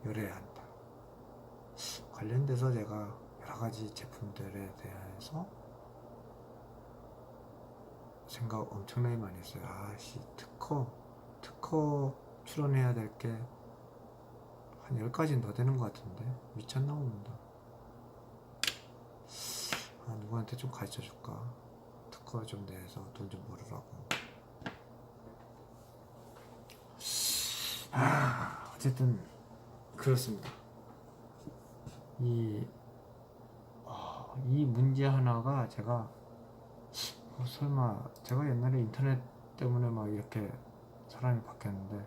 열어야 한다. 관련돼서 제가 여러가지 제품들에 대해서 생각 엄청나게 많이 했어요. 아씨, 특허 출원해야 될 게 한 10가지는 더 되는 것 같은데 미쳤나 봅니다. 누구한테 좀 가르쳐 줄까? 특허 좀 내서 돈 좀 벌으라고. 어쨌든 그렇습니다. 이 문제 하나가 제가 설마 제가 옛날에 인터넷 때문에 막 이렇게 사람이 바뀌었는데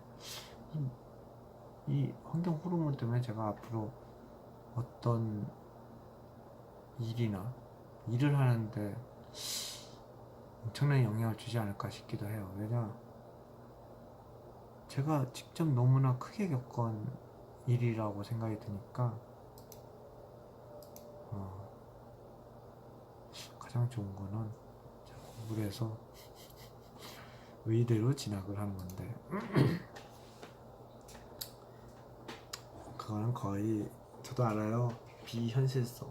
이 환경 호르몬 때문에 제가 앞으로 어떤 일을 하는데 엄청난 영향을 주지 않을까 싶기도 해요. 왜냐, 제가 직접 너무나 크게 겪은 일이라고 생각이 드니까 가장 좋은 거는 공부를 해서 의대로 진학을 하는 건데 그거는 거의 저도 알아요. 비현실성.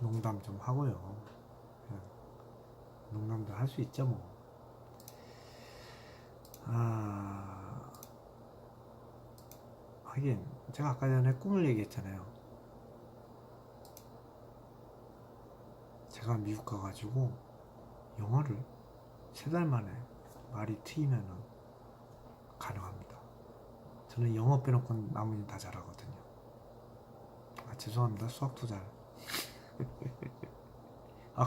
농담 좀 하고요. 농담도 할 수 있죠 뭐. 하긴 제가 아까 전에 꿈을 얘기했잖아요. 제가 미국 가가지고 영어를 3달 만에 말이 트이면은 가능합니다. 저는 영어 빼놓고 나머지는 다 잘하거든요. 죄송합니다. 수학도 잘.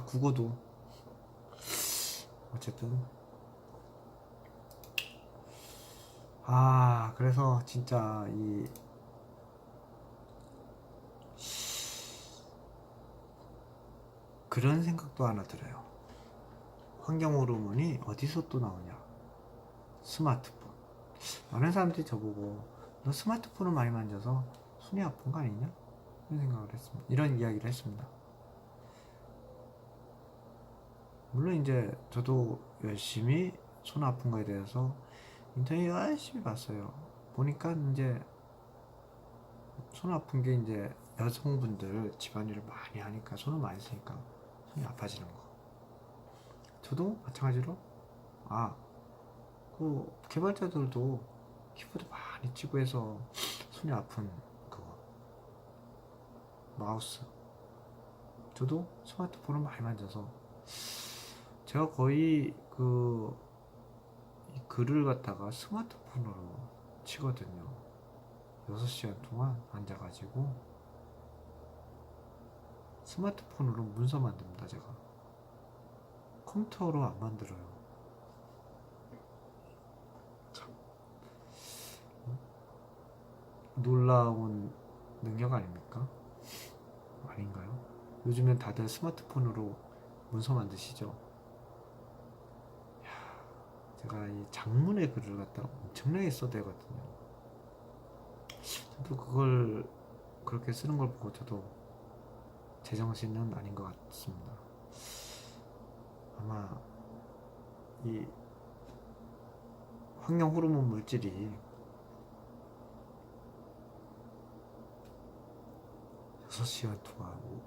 국어도. 어쨌든 그래서 진짜 그런 생각도 하나 들어요. 환경 호르몬이 어디서 또 나오냐? 스마트폰. 많은 사람들이 저보고 너 스마트폰을 많이 만져서 손이 아픈 거 아니냐? 이런 생각을 했습니다. 이런 이야기를 했습니다. 물론 이제 저도 열심히 손 아픈 거에 대해서 인터넷 열심히 봤어요. 보니까 이제 손 아픈 게 이제 여성분들 집안일을 많이 하니까 손을 많이 쓰니까 손이 아파지는 거. 저도 마찬가지로 그 개발자들도 키보드 많이 치고 해서 손이 아픈 그거 마우스. 저도 스마트폰을 많이 만져서 제가 거의 이 글을 갖다가 스마트폰으로 치거든요. 6시간 동안 앉아가지고 스마트폰으로 문서 만듭니다. 제가 컴퓨터로 안 만들어요. 참 놀라운 능력 아닙니까? 아닌가요? 요즘엔 다들 스마트폰으로 문서 만드시죠? 제가 이 장문의 글을 갖다가 엄청나게 써대거든요. 저도 그걸 그렇게 쓰는 걸 보고 저도 제정신은 아닌 것 같습니다. 아마 이 환경 호르몬 물질이 6시간 동안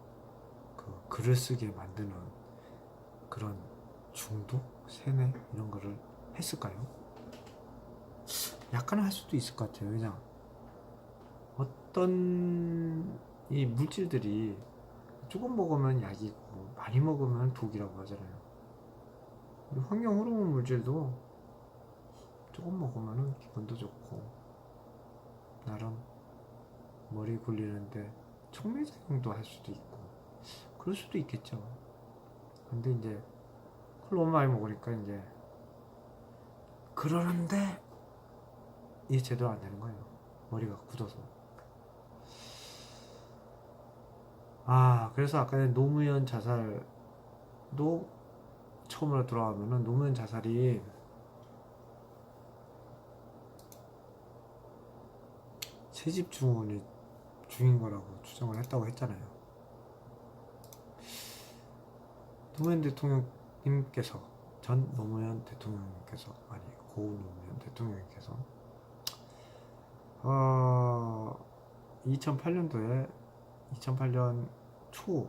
그 글을 쓰게 만드는 그런 중독? 세뇌? 이런 거를 했을까요? 약간은 할 수도 있을 것 같아요. 그냥 어떤 이 물질들이 조금 먹으면 약이고 많이 먹으면 독이라고 하잖아요. 환경 호르몬 물질도 조금 먹으면 기분도 좋고 나름 머리 굴리는데 촉매작용도 할 수도 있고 그럴 수도 있겠죠. 근데 이제 그걸 너무 많이 먹으니까 이제 그러는데 이게 제대로 안 되는 거예요. 머리가 굳어서. 그래서 아까 노무현 자살도 처음으로 돌아가면은 노무현 자살이 채집 중인 거라고 추정을 했다고 했잖아요. 노무현 대통령님께서 전 노무현 대통령님께서, 아니 고 노무현 대통령님께서 2008년도에 2008년 초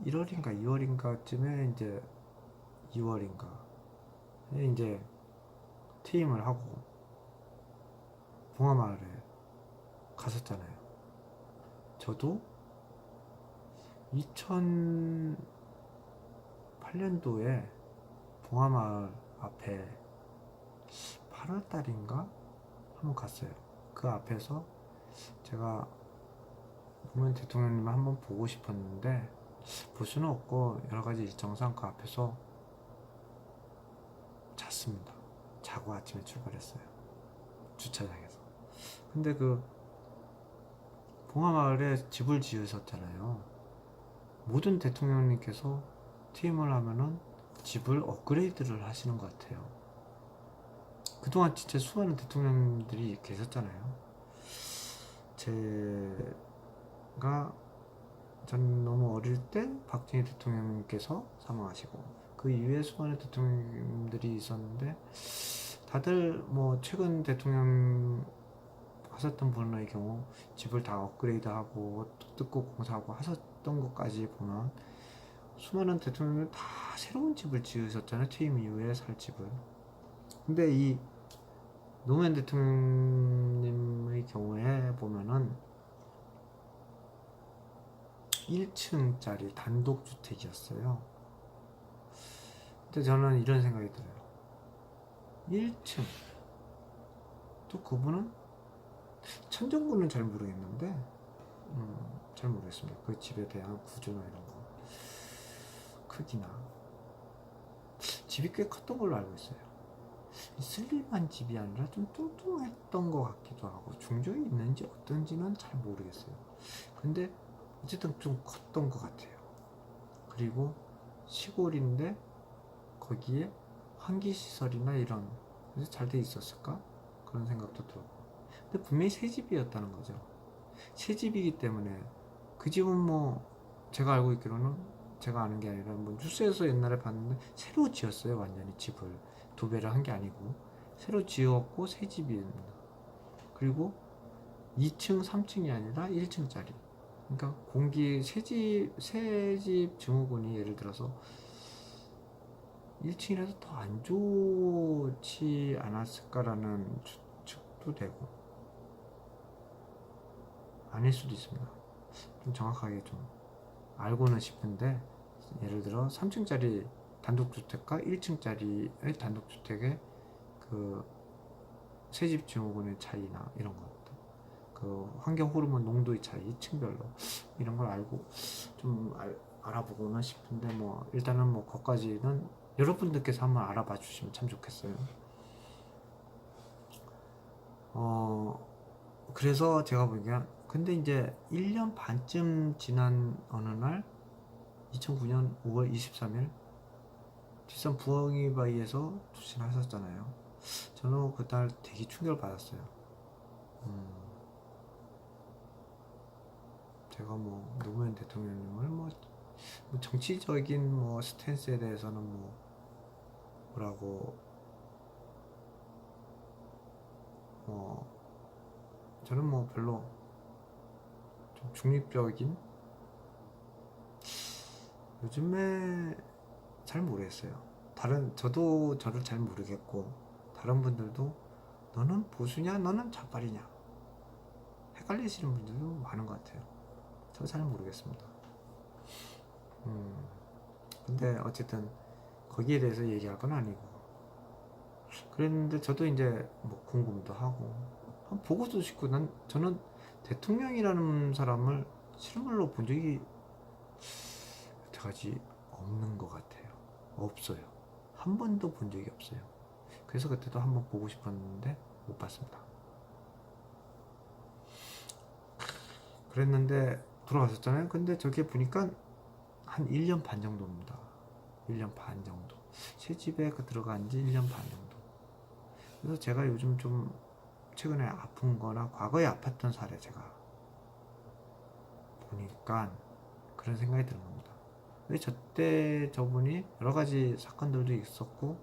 1월인가 2월인가쯤에 이제 2월인가 이제 퇴임을 하고 봉하마을에 갔었잖아요. 저도 2008년도에 봉하마을 앞에 8월달인가 한번 갔어요. 그 앞에서 제가 노무현 대통령님을 한번 보고 싶었는데 볼 수는 없고 여러가지 일정상 그 앞에서 잤습니다. 자고 아침에 출발했어요. 주차장에서. 근데 그 봉하마을에 집을 지으셨잖아요. 모든 대통령님께서 퇴임을 하면은 집을 업그레이드를 하시는 것 같아요. 그동안 진짜 수많은 대통령님들이 계셨잖아요. 제가 전 너무 어릴 때 박정희 대통령님께서 사망하시고 그 이후에 수많은 대통령님들이 있었는데 다들 뭐 최근 대통령 하셨던 분의 경우 집을 다 업그레이드하고 뜯고 공사하고 하셨던 것까지 보면 수많은 대통령들 다 새로운 집을 지으셨잖아요. 퇴임 이후에 살 집을. 근데 이 노무현 대통령님의 경우에 보면은 1층짜리 단독주택이었어요. 근데 저는 이런 생각이 들어요. 1층. 또 그분은 천정부는 잘 모르겠는데, 잘 모르겠습니다. 그 집에 대한 구조나 이런 거. 크기나. 집이 꽤 컸던 걸로 알고 있어요. 슬림한 집이 아니라 좀 뚱뚱했던 것 같기도 하고, 중정이 있는지 어떤지는 잘 모르겠어요. 근데 어쨌든 좀 컸던 것 같아요. 그리고 시골인데 거기에 환기시설이나 이런 잘 돼 있었을까? 그런 생각도 들고. 근데 분명히 새 집이었다는 거죠. 새 집이기 때문에 그 집은 뭐 제가 알고 있기로는 제가 아는 게 아니라 뭐 뉴스에서 옛날에 봤는데 새로 지었어요. 완전히 집을 도배를 한 게 아니고 새로 지었고 새 집입니다. 그리고 2층, 3층이 아니라 1층짜리. 그러니까 공기 새집 증후군이 예를 들어서 1층이라서 더 안 좋지 않았을까라는 추측도 되고 아닐 수도 있습니다. 좀 정확하게 좀 알고는 싶은데 예를 들어 3층짜리 단독주택과 1층짜리의 단독주택의 그 새집 증후군의 차이나 이런 것들, 그 환경 호르몬 농도의 차이 2층별로 이런 걸 알고 좀 알아보고는 싶은데 뭐 일단은 뭐 거기까지는 여러분들께서 한번 알아봐 주시면 참 좋겠어요. 그래서 제가 보기엔 근데 이제 1년 반쯤 지난 어느 날 2009년 5월 23일 뒷산 부엉이바위에서 투신하셨잖아요. 저는 그날 되게 충격을 받았어요. 제가 뭐 노무현 대통령님을 뭐 정치적인 뭐 스탠스에 대해서는 뭐라고 저는 뭐 별로 좀 중립적인 요즘에 잘 모르겠어요. 저도 저를 잘 모르겠고 다른 분들도 너는 보수냐 너는 좌빨이냐 헷갈리시는 분들도 많은 것 같아요. 저 잘 모르겠습니다. 근데 어쨌든 거기에 대해서 얘기할 건 아니고 그랬는데 저도 이제 뭐 궁금도 하고 보고도 싶고 저는 대통령이라는 사람을 실물로 본 적이 여태까지 없는 것 같아요. 없어요. 한 번도 본 적이 없어요. 그래서 그때도 한번 보고 싶었는데 못 봤습니다. 그랬는데 돌아갔었잖아요. 근데 저게 보니까 한 1년 반 정도입니다. 1년 반 정도. 새 집에 들어간 지 1년 반 정도. 그래서 제가 요즘 좀 최근에 아픈 거나 과거에 아팠던 사례 제가 보니까 그런 생각이 드는 겁니다. 왜 저때 저분이 여러 가지 사건들도 있었고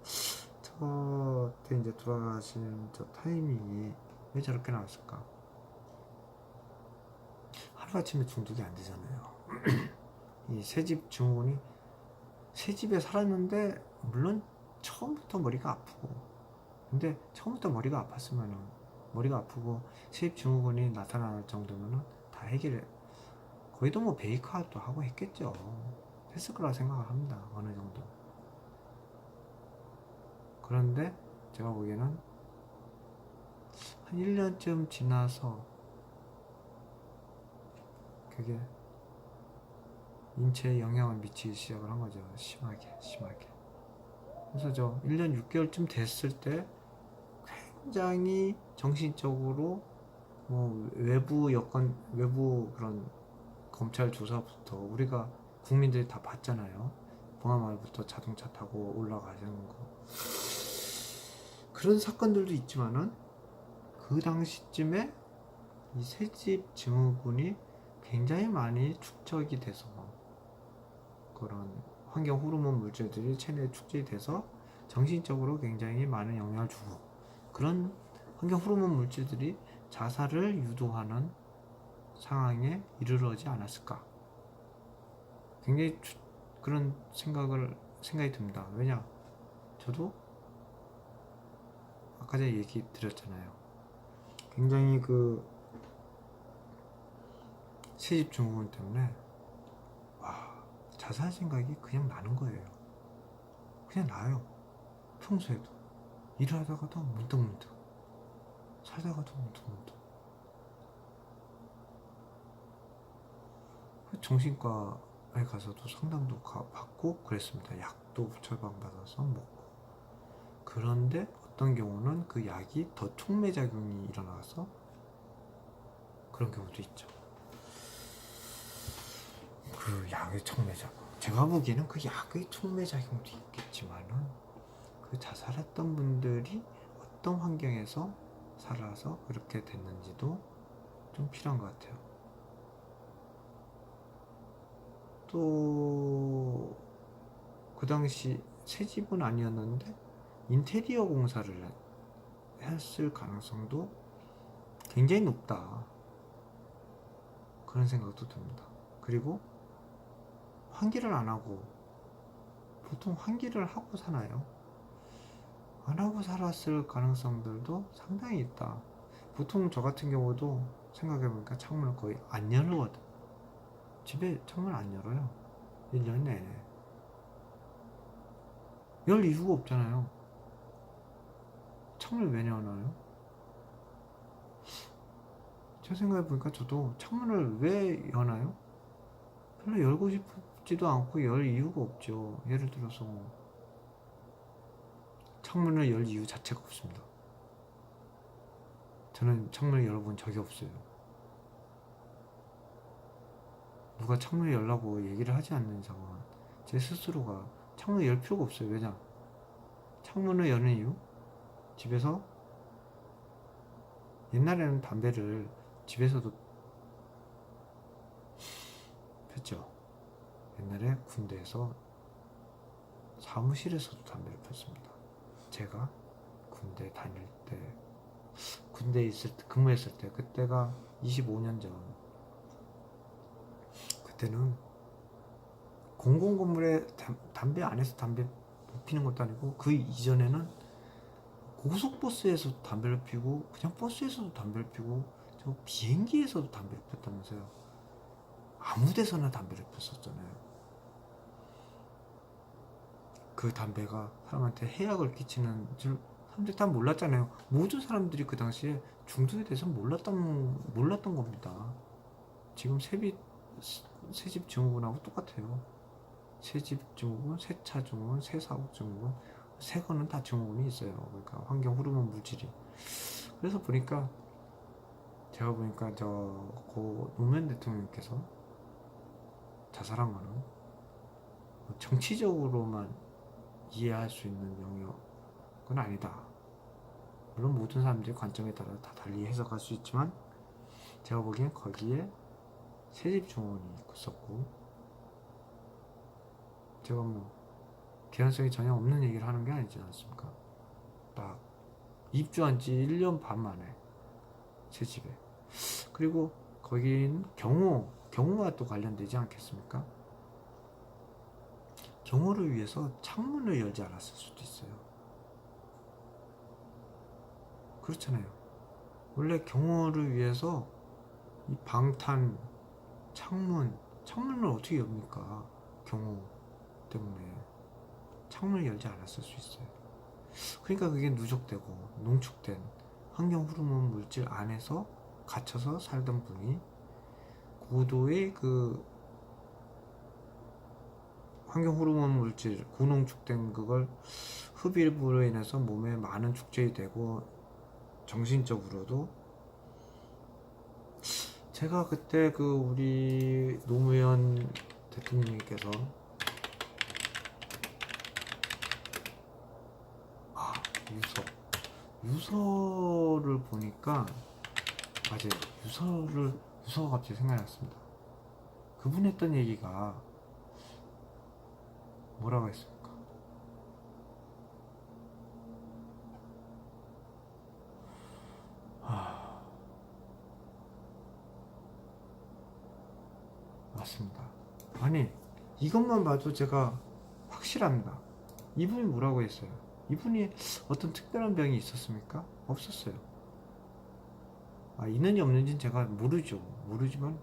저때 이제 돌아가신 저 타이밍이 왜 저렇게 나왔을까? 하루아침에 중독이 안 되잖아요. 이 새집 증후군이 새집에 살았는데 물론 처음부터 머리가 아프고 근데 처음부터 머리가 아팠으면은 머리가 아프고 새집 증후군이 나타날 정도면은 다 해결해 거의도 뭐 베이크아웃도 하고 했겠죠. 했을 거라 생각을 합니다. 어느 정도. 그런데 제가 보기에는 한 1년쯤 지나서 그게 인체에 영향을 미치기 시작을 한 거죠. 심하게. 그래서 저 1년 6개월쯤 됐을 때 굉장히 정신적으로 뭐 외부 여건, 외부 그런 검찰 조사부터 우리가 국민들이 다 봤잖아요. 봉화마을부터 자동차 타고 올라가는 거. 그런 사건들도 있지만은 그 당시쯤에 이 새집 증후군이 굉장히 많이 축적이 돼서 그런 환경 호르몬 물질들이 체내에 축적이 돼서 정신적으로 굉장히 많은 영향을 주고 그런 환경 호르몬 물질들이 자살을 유도하는 상황에 이르러지 않았을까. 굉장히 그런 생각이 듭니다. 왜냐? 저도 아까 전에 얘기 드렸잖아요. 굉장히 그 새집 증후군 때문에 와 자살 생각이 그냥 나는 거예요. 그냥 나요. 평소에도 일을 하다가도 문득문득 살다가도 문득문득 정신과에 가서도 상담도 받고 그랬습니다. 약도 처방받아서 먹고 그런데 어떤 경우는 그 약이 더 촉매작용이 일어나서 그런 경우도 있죠. 그 약의 촉매작용 제가 보기에는 그 약의 촉매작용도 있겠지만은 그 자살했던 분들이 어떤 환경에서 살아서 그렇게 됐는지도 좀 필요한 것 같아요. 또 그 당시 새 집은 아니었는데 인테리어 공사를 했을 가능성도 굉장히 높다. 그런 생각도 듭니다. 그리고 환기를 안 하고 보통 환기를 하고 사나요? 안 하고 살았을 가능성들도 상당히 있다. 보통 저 같은 경우도 생각해보니까 창문을 거의 안 열거든. 집에 창문을 안 열어요. 1년 내내. 열 이유가 없잖아요. 창문을 왜 여나요? 제 생각해보니까 저도 창문을 왜 여나요? 별로 열고 싶지도 않고 열 이유가 없죠. 예를 들어서 창문을 열 이유 자체가 없습니다. 저는 창문을 열어본 적이 없어요. 누가 창문을 열라고 얘기를 하지 않는 이상은 제 스스로가 창문을 열 필요가 없어요. 왜냐? 창문을 여는 이유? 집에서 옛날에는 담배를 집에서도 폈죠. 옛날에 군대에서 사무실에서도 담배를 폈습니다. 제가 군대 다닐 때 군대에 있을 때 근무했을 때 그때가 25년 전 그때는 공공건물에 담배 안에서 담배 못 피는 것도 아니고 그 이전에는 고속버스에서도 담배를 피고 그냥 버스에서도 담배를 피고 저 비행기에서도 담배를 폈다면서요. 아무 데서나 담배를 폈었잖아요. 그 담배가 사람한테 해악을 끼치는 줄 사람들이 다 몰랐잖아요. 모든 사람들이 그 당시에 중독에 대해서 몰랐던 겁니다. 지금 새집 증후군하고 똑같아요. 새집 증후군, 새차 증후군, 새사옥 증후군, 새 거는 다 증후군이 있어요. 그러니까 환경 호르몬 물질이. 그래서 보니까 제가 보니까 고 노무현 대통령께서 자살한 거는 정치적으로만 이해할 수 있는 영역은 아니다. 물론 모든 사람들의 관점에 따라 다 달리 해석할 수 있지만 제가 보기엔 거기에 새집 증후군이 있었고 제가 뭐 개연성이 전혀 없는 얘기를 하는 게 아니지 않습니까? 딱 입주한 지 1년 반 만에 제 집에. 그리고 거긴 경호와 또 관련되지 않겠습니까? 경호를 위해서 창문을 열지 않았을 수도 있어요. 그렇잖아요. 원래 경호를 위해서 이 방탄 창문을 어떻게 엽니까? 경호 때문에 창문을 열지 않았을 수 있어요. 그러니까 그게 누적되고 농축된 환경 호르몬 물질 안에서 갇혀서 살던 분이 고도의 그 환경 호르몬 물질 고농축된 그걸 흡입으로 인해서 몸에 많은 축적이 되고 정신적으로도 제가 그때 그 우리 노무현 대통령님께서 아 유서를 보니까 맞아요. 유서가 갑자기 생각이 났습니다. 그분 했던 얘기가 뭐라고 했습니까? 맞습니다. 아니 이것만 봐도 제가 확실합니다. 이분이 뭐라고 했어요? 이분이 어떤 특별한 병이 있었습니까? 없었어요. 있는지 없는지는 제가 모르지만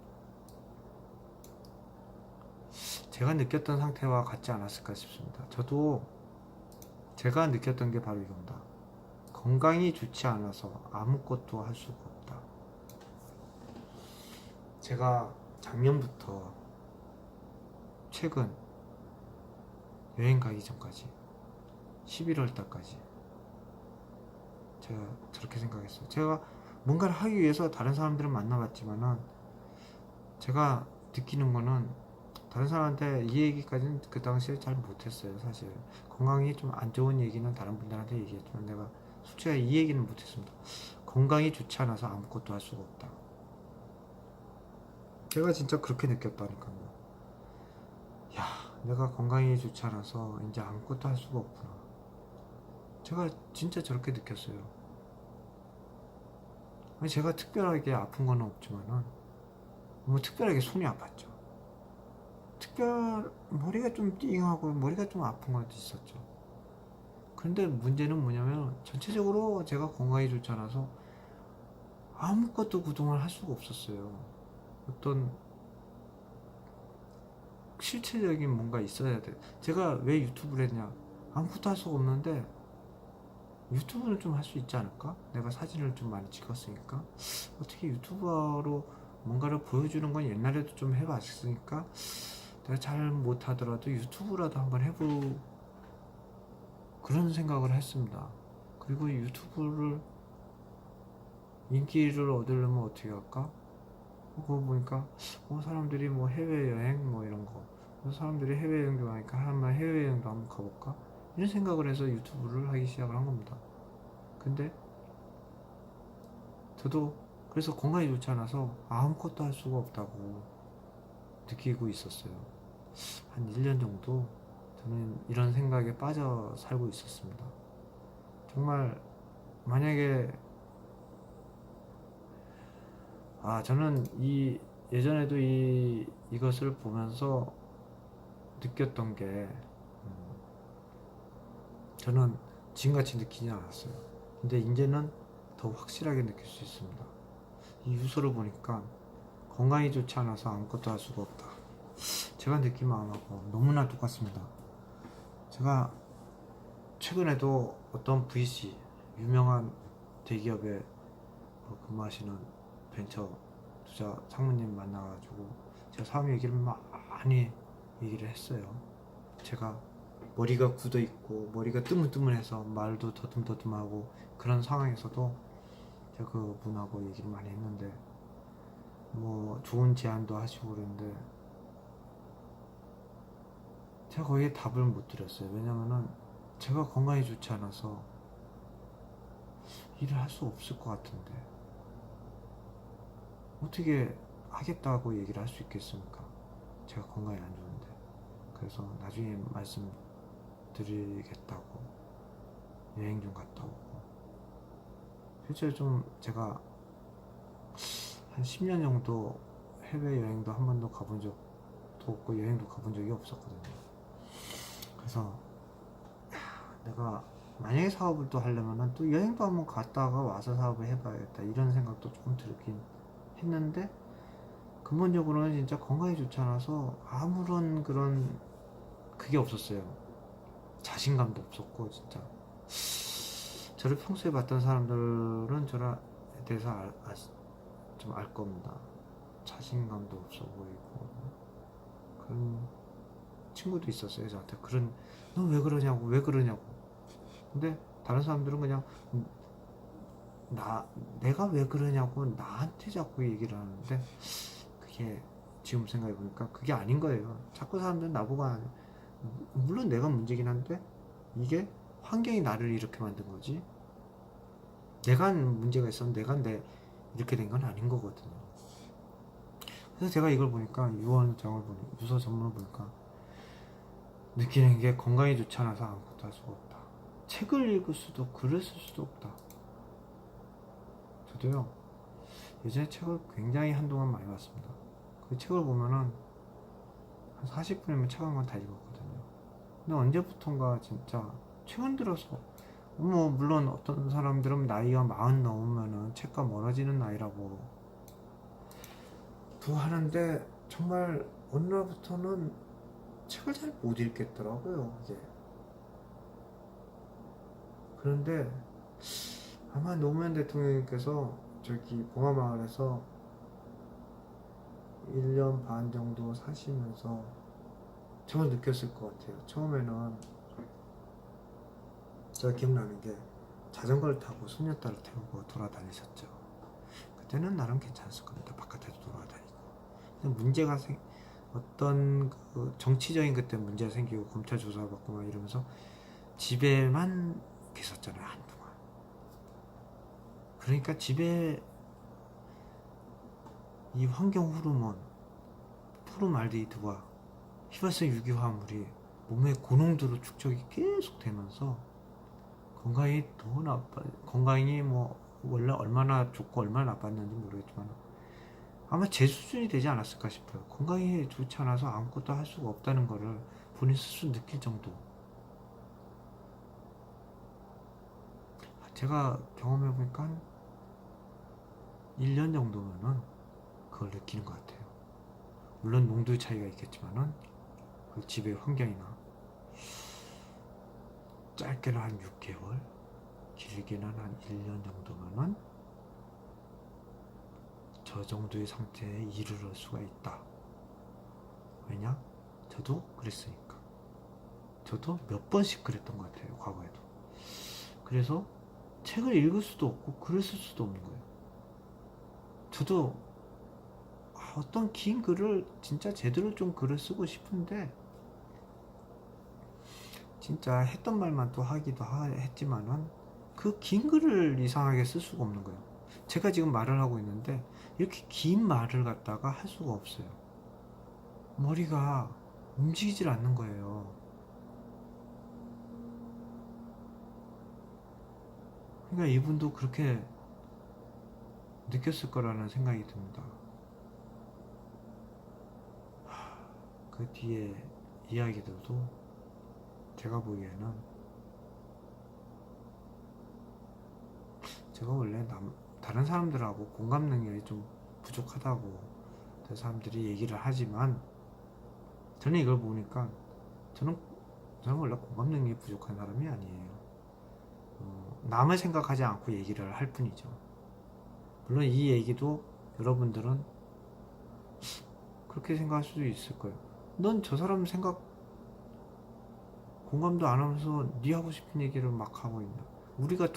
제가 느꼈던 상태와 같지 않았을까 싶습니다. 저도 제가 느꼈던 게 바로 이겁니다. 건강이 좋지 않아서 아무것도 할 수가 없다. 제가 작년부터 최근 여행 가기 전까지 11월 달까지 제가 저렇게 생각했어요. 제가 뭔가를 하기 위해서 다른 사람들을 만나봤지만은 제가 느끼는 거는 다른 사람한테 이 얘기까지는 그 당시에 잘 못했어요. 사실 건강이 좀 안 좋은 얘기는 다른 분들한테 얘기했지만 내가 솔직히 이 얘기는 못했습니다. 건강이 좋지 않아서 아무것도 할 수가 없다. 제가 진짜 그렇게 느꼈다니까요. 야, 내가 건강이 좋지 않아서 이제 아무것도 할 수가 없구나. 제가 진짜 저렇게 느꼈어요. 제가 특별하게 아픈 건 없지만은 뭐 특별하게 손이 아팠죠. 머리가 좀 띵하고 머리가 좀 아픈 것도 있었죠. 그런데 문제는 뭐냐면 전체적으로 제가 건강이 좋지 않아서 아무것도 그동안 할 수가 없었어요. 어떤 실체적인 뭔가 있어야 돼. 제가 왜 유튜브를 했냐? 아무것도 할 수가 없는데 유튜브는 좀 할 수 있지 않을까? 내가 사진을 좀 많이 찍었으니까 어떻게 유튜버로 뭔가를 보여주는 건 옛날에도 좀 해봤으니까 내가 잘 못하더라도 유튜브라도 한번 그런 생각을 했습니다. 그리고 유튜브를 인기를 얻으려면 어떻게 할까? 그거 보니까 사람들이 뭐 해외여행 뭐 이런 거 사람들이 해외여행도 가니까 한번 해외여행도 한번 가볼까? 이런 생각을 해서 유튜브를 하기 시작을 한 겁니다. 근데 저도 그래서 건강이 좋지 않아서 아무것도 할 수가 없다고 느끼고 있었어요. 한 1년 정도 저는 이런 생각에 빠져 살고 있었습니다. 정말 만약에 저는 예전에도 이것을 보면서 느꼈던 게 저는 지금같이 느끼지 않았어요. 근데 이제는 더 확실하게 느낄 수 있습니다. 이 유서를 보니까 건강이 좋지 않아서 아무것도 할 수가 없다. 제가 느낀 마음하고 너무나 똑같습니다. 제가 최근에도 어떤 VC 유명한 대기업에 근무하시는 벤처 투자 상무님 만나가지고 제가 사업 얘기를 많이 얘기를 했어요. 제가 머리가 굳어 있고 머리가 뜨문뜨문해서 말도 더듬더듬하고 그런 상황에서도 제가 그분하고 얘기를 많이 했는데 뭐 좋은 제안도 하시고 그랬는데 제가 거기에 답을 못 드렸어요. 왜냐면은 제가 건강이 좋지 않아서 일을 할 수 없을 것 같은데 어떻게 하겠다고 얘기를 할 수 있겠습니까? 제가 건강이 안 좋은데. 그래서 나중에 말씀드리겠다고 여행 좀 갔다 오고. 실제로 좀 제가 한 10년 정도 해외여행도 한 번도 가본 적도 없고 여행도 가본 적이 없었거든요. 그래서 내가 만약에 사업을 또 하려면은 또 여행도 한번 갔다가 와서 사업을 해봐야겠다 이런 생각도 조금 들긴 했는데, 근본적으로는 진짜 건강이 좋지 않아서 아무런 그런 그게 없었어요. 자신감도 없었고. 진짜 저를 평소에 봤던 사람들은 저에 대해서 좀 알 겁니다. 자신감도 없어 보이고 그런 친구도 있었어요. 저한테 그런, 너 왜 그러냐고 왜 그러냐고. 근데 다른 사람들은 그냥 내가 왜 그러냐고 나한테 자꾸 얘기를 하는데, 그게 지금 생각해 보니까 그게 아닌 거예요. 자꾸 사람들은 나보고 물론 내가 문제긴 한데 이게 환경이 나를 이렇게 만든 거지, 내가 문제가 있었는데 이렇게 된 건 아닌 거거든요. 그래서 제가 이걸 보니까 유서 전문을 보니까 느끼는 게, 건강이 좋지 않아서 아무것도 할 수가 없다. 책을 읽을 수도 글을 쓸 수도 없다. 저도요 예전에 책을 굉장히 한동안 많이 봤습니다. 그 책을 보면은 한 40분이면 책 한 권 다 읽었거든요. 근데 언제부턴가 진짜 최근 들어서, 뭐 물론 어떤 사람들은 나이가 40 넘으면은 책과 멀어지는 나이라고 또 하는데, 정말 어느 날부터는 책을 잘 못 읽겠더라고요 이제. 그런데 아마 노무현 대통령님께서 저기 봉하마을에서 1년 반 정도 사시면서 정말 느꼈을 것 같아요. 처음에는 제가 기억나는 게, 자전거를 타고 손녀딸을 태우고 돌아다니셨죠. 그때는 나름 괜찮았을 겁니다. 바깥에도 돌아다니고. 근데 문제가 어떤 그 정치적인 그때 문제가 생기고 검찰 조사받고 막 이러면서 집에만 계셨잖아요, 한동안. 그러니까 집에 이 환경 호르몬, 포름알데히드와 휘발성 유기화합물이 몸의 고농도로 축적이 계속 되면서 건강이 뭐 원래 얼마나 좋고 얼마나 나빴는지 모르겠지만 아마 제 수준이 되지 않았을까 싶어요. 건강이 좋지 않아서 아무것도 할 수가 없다는 거를 본인 스스로 느낄 정도. 제가 경험해보니까 한 1년 정도면은 그걸 느끼는 것 같아요. 물론 농도의 차이가 있겠지만은 그 집의 환경이나, 짧게는 한 6개월, 길게는 한 1년 정도면은 저 정도의 상태에 이르를 수가 있다. 왜냐? 저도 그랬으니까. 저도 몇 번씩 그랬던 것 같아요, 과거에도. 그래서 책을 읽을 수도 없고 글을 쓸 수도 없는 거예요. 저도 어떤 긴 글을 진짜 제대로 좀 글을 쓰고 싶은데, 진짜 했던 말만 또 하기도 했지만은 그 긴 글을 이상하게 쓸 수가 없는 거예요. 제가 지금 말을 하고 있는데 이렇게 긴 말을 갖다가 할 수가 없어요. 머리가 움직이질 않는 거예요. 그러니까 이분도 그렇게 느꼈을 거라는 생각이 듭니다. 그 뒤에 이야기들도 제가 보기에는, 제가 원래 다른 사람들하고 공감 능력이 좀 부족하다고 사람들이 얘기를 하지만, 저는 이걸 보니까 저는 원래 공감 능력이 부족한 사람이 아니에요. 남을 생각하지 않고 얘기를 할 뿐이죠. 물론 이 얘기도 여러분들은 그렇게 생각할 수도 있을 거예요. 넌 저 사람 생각 공감도 안 하면서 네 하고 싶은 얘기를 막 하고 있냐. 우리가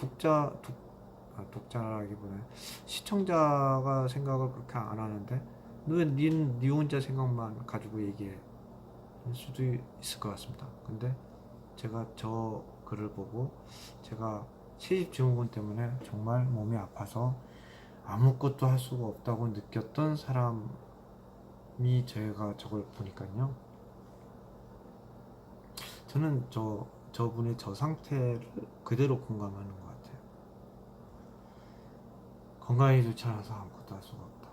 독자라기보다는 시청자가 생각을 그렇게 안 하는데 왜 네 혼자 생각만 가지고 얘기해. 할 수도 있을 것 같습니다. 근데 제가 저 글을 보고 제가 시집 증후군 때문에 정말 몸이 아파서 아무것도 할 수가 없다고 느꼈던 사람이, 제가 저걸 보니까요, 저는 저분의 저 상태를 그대로 공감하는 것 같아요. 건강이 좋지 않아서 아무것도 할 수가 없다.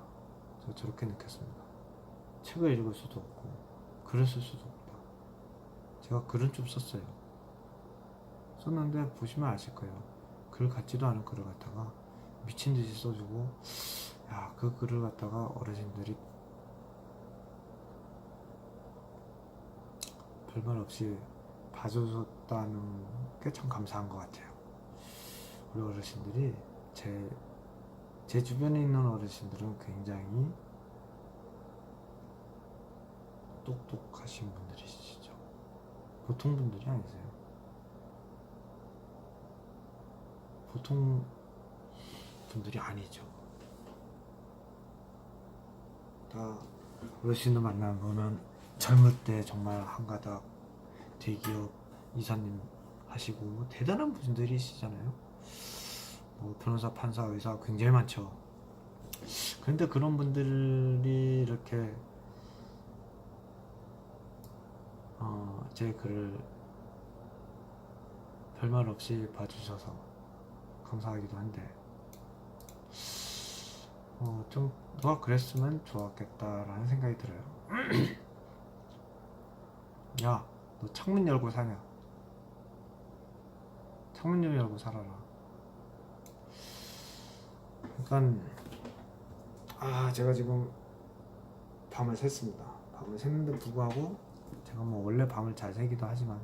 저 저렇게 느꼈습니다. 책을 읽을 수도 없고 글을 쓸 수도 없다. 제가 글은 좀 썼어요. 썼는데 보시면 아실 거예요. 글 같지도 않은 글을 갖다가 미친 듯이 써주고, 야, 그 글을 갖다가 어르신들이 별말 없이 봐주셨다는 게 참 감사한 것 같아요. 우리 어르신들이 제 주변에 있는 어르신들은 굉장히 똑똑하신 분들이시죠. 보통 분들이 아니세요. 보통 분들이 아니죠. 다 어르신을 만나보면 젊을 때 정말 한가닥 대기업 이사님 하시고 뭐 대단한 분들이시잖아요. 뭐 변호사, 판사, 의사 굉장히 많죠. 그런데 그런 분들이 이렇게 제 글을 별말 없이 봐주셔서 감사하기도 한데, 좀 누가 그랬으면 좋았겠다라는 생각이 들어요. 야, 너 창문 열고 사냐? 창문 좀 열고 살아라. 그러니까 제가 지금 밤을 샜습니다. 밤을 샜는데 불구하고 제가 뭐 원래 밤을 잘 새기도 하지만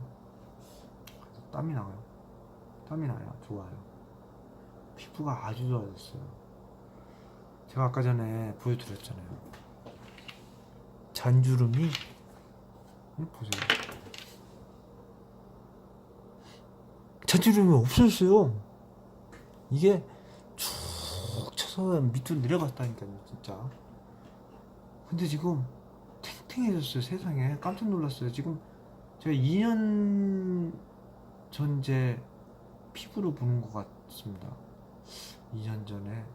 땀이 나요. 땀이 나요. 좋아요. 피부가 아주 좋아졌어요. 제가 아까 전에 보여드렸잖아요. 잔주름이, 보세요. 잔주름이 없어졌어요. 이게 쭉 쳐서 밑으로 내려갔다니까요, 진짜. 근데 지금 탱탱해졌어요. 세상에 깜짝 놀랐어요. 지금 제가 2년 전제 피부를 보는 것 같습니다. 2년 전에,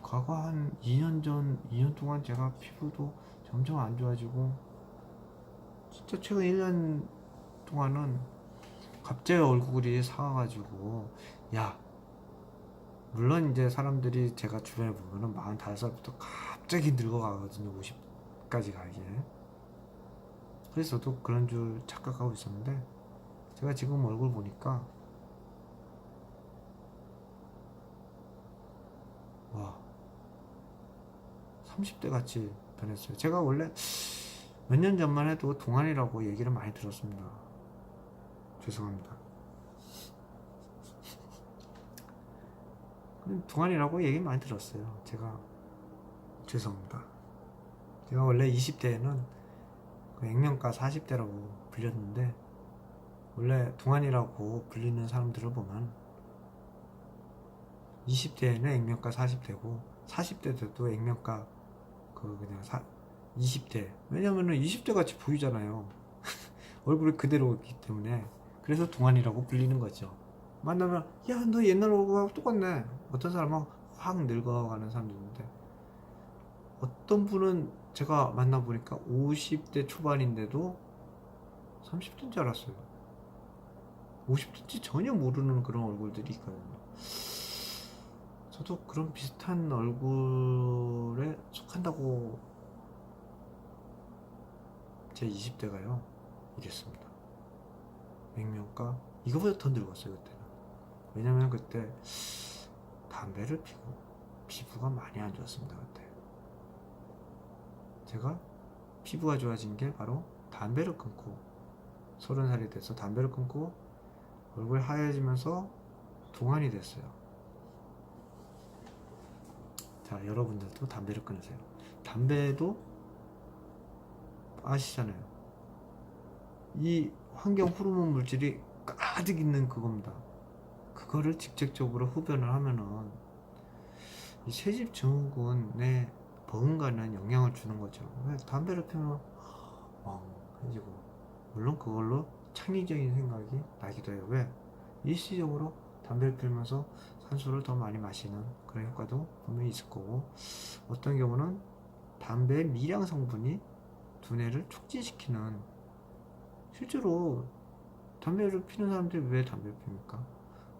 과거 한 2년 동안 제가 피부도 점점 안 좋아지고, 진짜 최근 1년 동안은 갑자기 얼굴이 상해가지고, 야, 물론 이제 사람들이 제가 주변에 보면은 45살부터 갑자기 늙어가거든요. 50까지 가기에. 그래서 저도 그런 줄 착각하고 있었는데, 제가 지금 얼굴 보니까 와, 30대 같이 변했어요. 제가 원래 몇 년 전만 해도 동안이라고 얘기를 많이 들었습니다. 죄송합니다. 동안이라고 얘기 많이 들었어요. 제가 죄송합니다. 제가 원래 20대에는 그 액면가 40대라고 불렸는데, 원래 동안이라고 불리는 사람들을 보면 20대에는 액면가 40대고 40대 돼도 액면가 그냥 20대. 왜냐면은 20대 같이 보이잖아요. 얼굴이 그대로이기 때문에. 그래서 동안이라고 불리는 거죠. 만나면, 야, 너 옛날 얼굴하고 똑같네. 어떤 사람은 확 늙어가는 사람도 있는데, 어떤 분은 제가 만나보니까 50대 초반인데도 30대인 줄 알았어요. 50대인지 전혀 모르는 그런 얼굴들이 있거든요. 저도 그런 비슷한 얼굴에 속한다고, 제 20대가요 이랬습니다. 액면가 이거보다 더 늙었어요 그때는. 왜냐면 그때 담배를 피고 피부가 많이 안 좋았습니다. 그때 제가 피부가 좋아진 게 바로 담배를 끊고, 30살이 돼서 담배를 끊고 얼굴 하얘지면서 동안이 됐어요. 자, 여러분들도 담배를 끊으세요. 담배도 아시잖아요. 이 환경 호르몬 물질이 가득 있는 그겁니다. 그거를 직접적으로 흡연을 하면은 이 새집 증후군에 버금가는 영향을 주는 거죠. 왜 담배를 피우면 멍해지고, 물론 그걸로 창의적인 생각이 나기도 해요. 왜? 일시적으로 담배를 피우면서 산소를 더 많이 마시는 그런 효과도 분명히 있을 거고, 어떤 경우는 담배의 미량 성분이 두뇌를 촉진시키는 실제로 담배를 피는 사람들이 왜 담배를 피웁니까?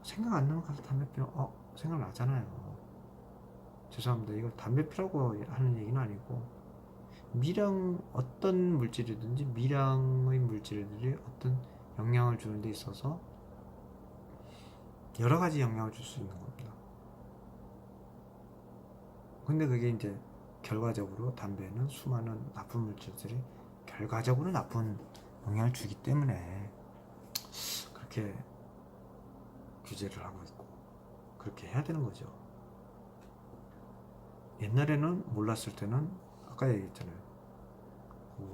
생각 안 나면 가서 담배 피면 생각나잖아요. 죄송합니다. 이걸 담배 피라고 하는 얘기는 아니고, 미량, 어떤 물질이든지 미량의 물질들이 어떤 영향을 주는 데 있어서 여러 가지 영향을 줄 수 있는 겁니다. 근데 그게 이제 결과적으로 담배는 수많은 나쁜 물질들이 결과적으로 나쁜 영향을 주기 때문에 그렇게 규제를 하고 있고 그렇게 해야 되는 거죠. 옛날에는 몰랐을 때는 아까 얘기했잖아요.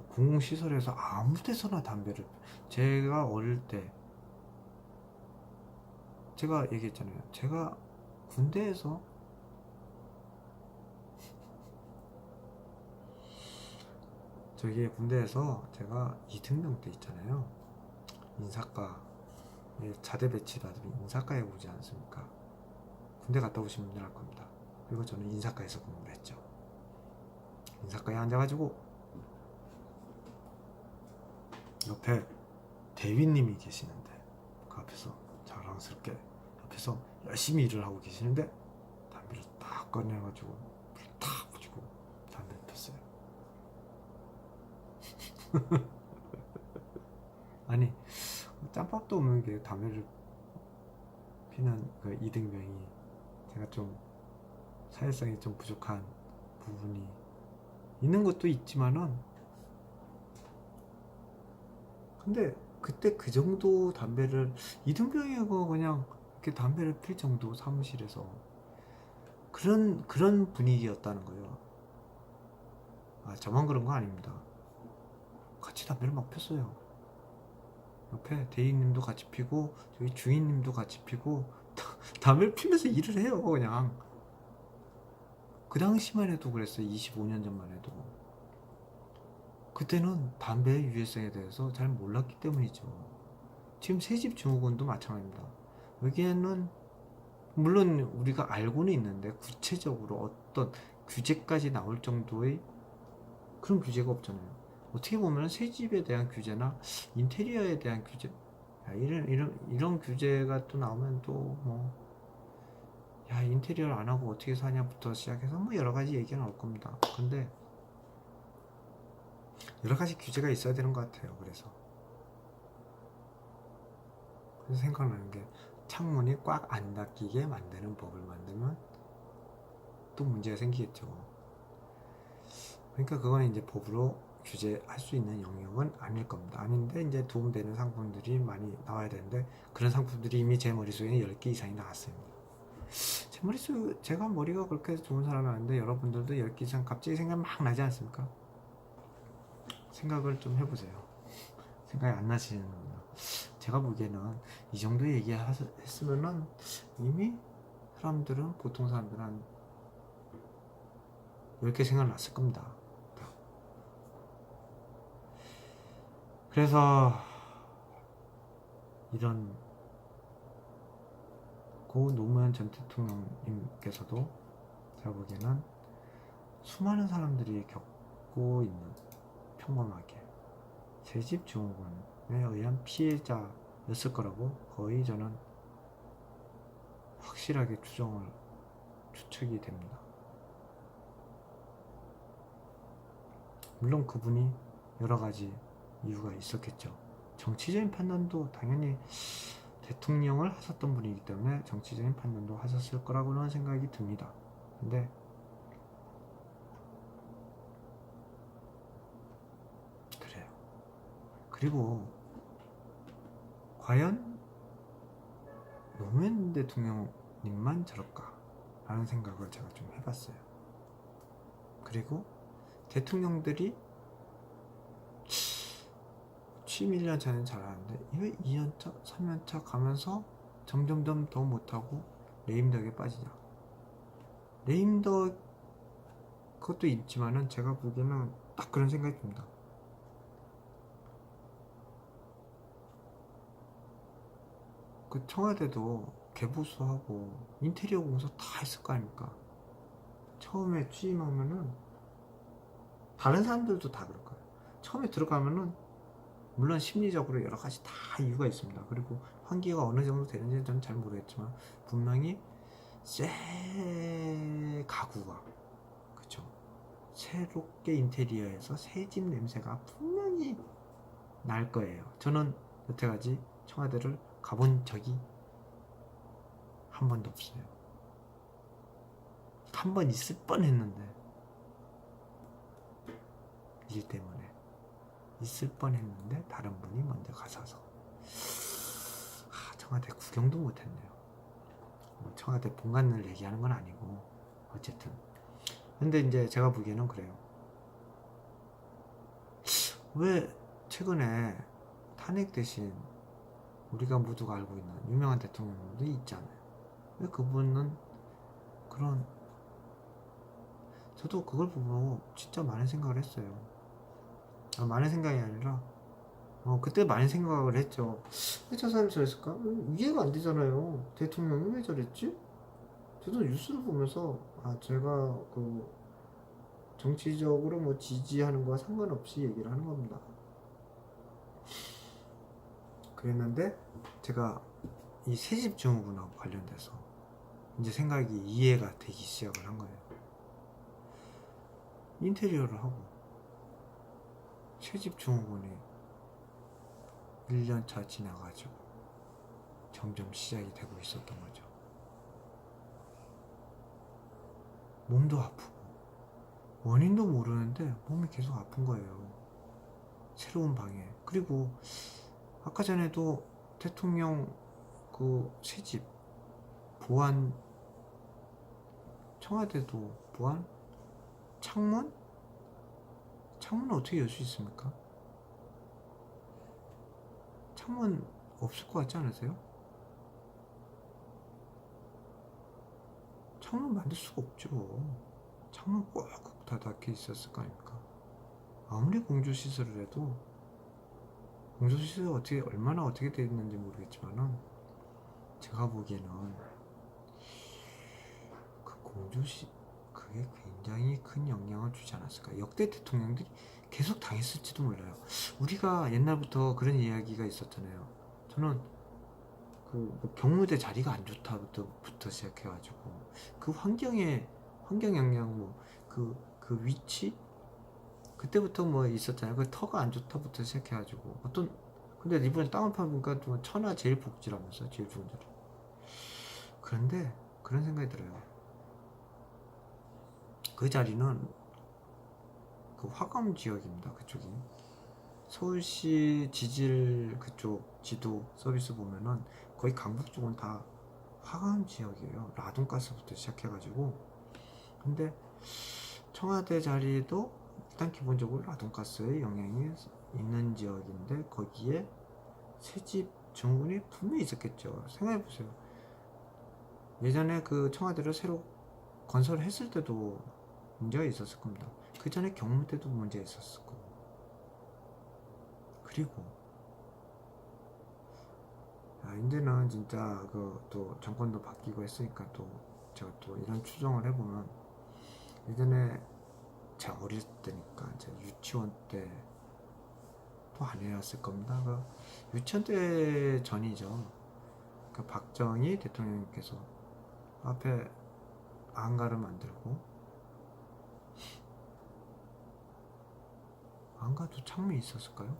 공공시설에서 아무 데서나 담배를, 제가 어릴 때 제가 얘기했잖아요. 제가 군대에서 제가 이등병 때 있잖아요. 인사과 자대 배치 받으면 인사과에 오지 않습니까? 군대 갔다 오신 분들 알 겁니다. 그리고 저는 인사과에서 근무를 했죠. 인사과에 앉아가지고 옆에 대위님이 계시는데 그 앞에서 자랑스럽게 옆에서 열심히 일을 하고 계시는데 담배를 딱 꺼내가지고 불을 탁 붙이고 담배를 폈어요. 아니, 짬밥도 없는 게 담배를 피는 그 이등병이, 제가 좀 사회성이 좀 부족한 부분이 있는 것도 있지만은, 근데 그때 그 정도 담배를, 이등병이고 그냥 이렇게 담배를 필 정도 사무실에서 그런 분위기였다는 거예요. 저만 그런 거 아닙니다. 같이 담배를 막 폈어요. 옆에 대위님도 같이 피고 저희 주인님도 같이 피고 담배를 피면서 일을 해요. 그냥 그 당시만 해도 그랬어요. 25년 전만 해도. 그때는 담배의 유해성에 대해서 잘 몰랐기 때문이죠. 지금 새집 증후군도 마찬가지입니다. 여기에는 물론 우리가 알고는 있는데 구체적으로 어떤 규제까지 나올 정도의 그런 규제가 없잖아요. 어떻게 보면 새집에 대한 규제나 인테리어에 대한 규제, 이런 규제가 또 나오면 또 뭐, 인테리어를 안 하고 어떻게 사냐부터 시작해서 뭐 여러 가지 얘기가 나올 겁니다. 근데 여러 가지 규제가 있어야 되는 것 같아요. 그래서 생각나는 게, 창문이 꽉 안 닫히게 만드는 법을 만들면 또 문제가 생기겠죠. 그러니까 그건 이제 법으로 규제할 수 있는 영역은 아닐 겁니다. 아닌데 이제 도움되는 상품들이 많이 나와야 되는데, 그런 상품들이 이미 제 머릿속에는 10개 이상이 나왔습니다. 제가 머리가 그렇게 좋은 사람이 아닌데 여러분들도 10개 이상 갑자기 생각 막 나지 않습니까? 생각을 좀 해보세요. 생각이 안 나시는군요. 제가 보기에는 이 정도 얘기했으면은 이미 보통 사람들은 한 10개 생각났을 겁니다. 그래서 이런 고 노무현 전 대통령님께서도 제가 보기에는 수많은 사람들이 겪고 있는, 평범하게 새집 증후군에 의한 피해자였을 거라고 거의 저는 확실하게 추측이 됩니다. 물론 그분이 여러 가지 이유가 있었겠죠. 정치적인 판단도 당연히, 대통령을 하셨던 분이기 때문에 정치적인 판단도 하셨을 거라고는 생각이 듭니다. 근데 그래요. 그리고 과연 노무현 대통령님만 저럴까 라는 생각을 제가 좀 해봤어요. 그리고 대통령들이 취임 1년 전엔 잘하는데 왜 2년차, 3년차 가면서 점점점 더 못하고 레임덕에 빠지냐. 레임덕 그것도 있지만은 제가 보기에는 딱 그런 생각이 듭니다. 그 청와대도 개보수하고 인테리어 공사 다 했을 거 아닙니까? 처음에 취임하면은 다른 사람들도 다 그럴 거예요. 처음에 들어가면은 물론 심리적으로 여러 가지 다 이유가 있습니다. 그리고 환기가 어느 정도 되는지 저는 잘 모르겠지만 분명히 새 가구가, 그쵸, 새롭게 인테리어에서 새 집 냄새가 분명히 날 거예요. 저는 여태까지 청와대를 가본 적이 한 번도 없어요. 한 번 있을 뻔 했는데, 일 때문에 있을 뻔 했는데 다른 분이 먼저 가셔서 청와대 구경도 못했네요. 청와대 본관을 얘기하는 건 아니고 어쨌든. 근데 이제 제가 보기에는 그래요. 왜 최근에 탄핵 대신 우리가 모두가 알고 있는 유명한 대통령도 있잖아요. 왜 그분은 그런, 저도 그걸 보고 진짜 많은 생각을 했어요. 많은 생각이 아니라 그때 많이 생각을 했죠. 왜 저 사람이 저랬을까? 이해가 안 되잖아요. 대통령이 왜 저랬지? 저도 뉴스를 보면서 제가 그 정치적으로 뭐 지지하는 거와 상관없이 얘기를 하는 겁니다. 그랬는데 제가 이 새집 증후군하고 관련돼서 이제 생각이 이해가 되기 시작을 한 거예요. 인테리어를 하고 새집 증후군이 1년차 지나가지고 점점 시작이 되고 있었던 거죠. 몸도 아프고 원인도 모르는데 몸이 계속 아픈 거예요. 새로운 방에. 그리고 아까 전에도 대통령 그 새집 보안, 청와대도 보안, 창문 어떻게 열 수 있습니까? 창문 없을 것 같지 않으세요? 창문 만들 수가 없죠. 창문 꼭 닫혀 있었을 거 아닙니까? 아무리 공조시설을 해도 공조시설이 얼마나 어떻게 되어 있는지 모르겠지만은 제가 보기에는 그게 굉장히 큰 영향을 주지 않았을까. 역대 대통령들이 계속 당했을지도 몰라요. 우리가 옛날부터 그런 이야기가 있었잖아요. 저는 뭐 경무대 자리가 안 좋다부터 시작해가지고 그 환경 영향, 그 위치, 그때부터 뭐 있었잖아요. 그 터가 안 좋다부터 시작해가지고 근데 이번에 땅을 파보니까 좀 천하 제일 복지라면서, 제일 좋은 자리. 그런데 그런 생각이 들어요. 그 자리는 그 화감 지역입니다. 그쪽이 서울시 지질 그쪽 지도 서비스 보면은 거의 강북 쪽은 다 화감 지역이에요. 라돈가스부터 시작해가지고. 근데 청와대 자리도 일단 기본적으로 라돈가스의 영향이 있는 지역인데 거기에 새집 증후군이 분명히 있었겠죠. 생각해보세요. 예전에 그 청와대를 새로 건설했을 때도 문제가 있었을 겁니다. 그 전에 경무 때도 문제가 있었을 거고. 그리고 이제는 진짜 또 정권도 바뀌고 했으니까 또 제가 또 이런 추정을 해보면, 예전에 제가 어릴 때니까 제가 유치원 때 또 아니었을 겁니다. 유치원 때 전이죠. 그 박정희 대통령께서 앞에 안가를 만들고, 안가도 창문이 있었을까요?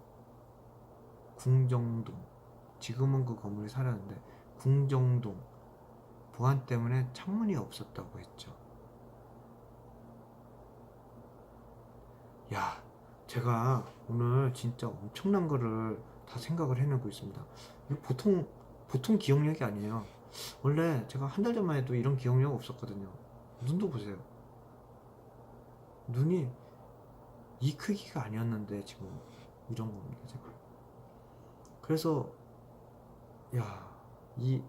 궁정동, 지금은 그 건물이 사라졌는데 궁정동 보안 때문에 창문이 없었다고 했죠. 야, 제가 오늘 진짜 엄청난 거를 다 생각을 해내고 있습니다. 이거 보통 기억력이 아니에요. 원래 제가 한 달 전만 해도 이런 기억력 없었거든요. 눈도 보세요. 눈이 이 크기가 아니었는데 지금 이런 겁니다, 제가. 그래서 이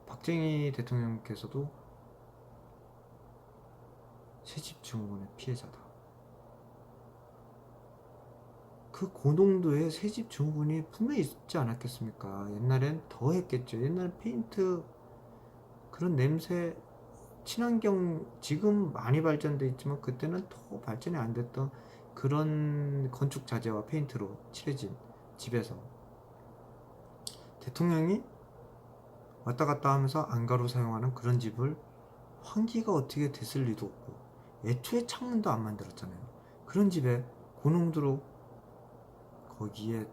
박정희 대통령께서도 새집 증후군의 피해자다. 그 고농도의 새집 증후군이 분명히 있지 않았겠습니까? 옛날엔 더 했겠죠. 옛날엔 페인트, 그런 냄새, 친환경, 지금 많이 발전돼 있지만 그때는 더 발전이 안 됐던 그런 건축 자재와 페인트로 칠해진 집에서 대통령이 왔다 갔다 하면서 안가로 사용하는 그런 집을 환기가 어떻게 됐을 리도 없고 애초에 창문도 안 만들었잖아요. 그런 집에 고농도로 거기에 들어